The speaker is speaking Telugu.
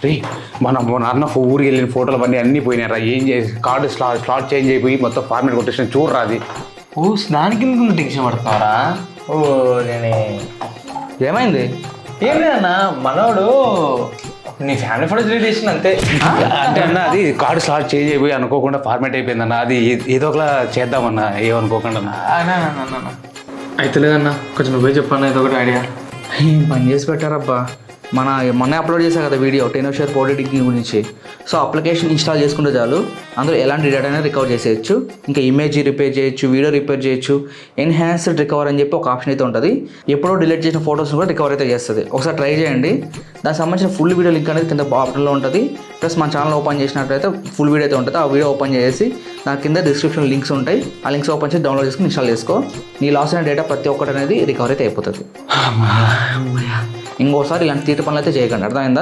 రే మన అన్న ఊరికి వెళ్ళిన ఫోటోలు అన్నీ పోయినారా? ఏం చేసి కార్డు స్లాట్ చేంజ్ అయిపోయి మొత్తం ఫార్మేట్ కొట్టేసిన చూడరా అది. ఓ స్నానికి ఎందుకు టెన్షన్ పడుతున్నారా? ఓ నేనే ఏమైంది? ఏం లేదన్నా, మనోడు నీ ఫ్యామిలీ ఫోటో డిలీట్ చేసిన అంతే. అంటే అన్న అది కార్డు స్లాట్ చేంజ్ అయిపోయి అనుకోకుండా ఫార్మేట్ అయిపోయిందన్న. అది ఏదో ఒకలా చేద్దామన్నా, ఏమనుకోకుండా. అయితే లేదన్నా, కొంచెం నువ్వే చెప్పన్నా ఏదో ఒకటి ఐడియా. ఏం పని చేసి పెట్టారబ్బా. మొన్న అప్లోడ్ చేశా కదా వీడియో టెనోషియర్ ఫోటో ఎడిటింగ్ గురించి. సో అప్లికేషన్ ఇన్స్టాల్ చేసుకుంటే చాలు, అందులో ఎలాంటి డేటా అయినా రికవర్ చేసేయచ్చు. ఇంకా ఇమేజ్ రిపేర్ చేయొచ్చు, వీడియో రిపేర్ చేయొచ్చు. ఎన్హాన్స్డ్ రికవర్ అని చెప్పి ఒక ఆప్షన్ అయితే ఉంటుంది. ఎప్పుడో డిలీట్ చేసిన ఫోటోస్ కూడా రికవర్ అయితే చేస్తుంది. ఒకసారి ట్రై చేయండి. దానికి సంబంధించిన ఫుల్ వీడియో లింక్ అనేది కింద ఆప్షన్లో ఉంటుంది. ప్లస్ మన ఛానల్ ఓపెన్ చేసినట్లయితే ఫుల్ వీడియో అయితే ఉంటుంది. ఆ వీడియో ఓపెన్ చేసి దాని కింద డిస్క్రిప్షన్ లింక్స్ ఉంటాయి. ఆ లింక్స్ ఓపెన్ చేసి డౌన్లోడ్ చేసుకుని ఇన్స్టాల్ చేసుకో. నీ లాస్ అయిన డేటా ప్రతి ఒక్కటి అనేది రికవర్ అయితే అయిపోతుంది. ఇంకోసారి ఇలాంటి తీట పనులు అయితే చేయకండి, అర్థమైందా?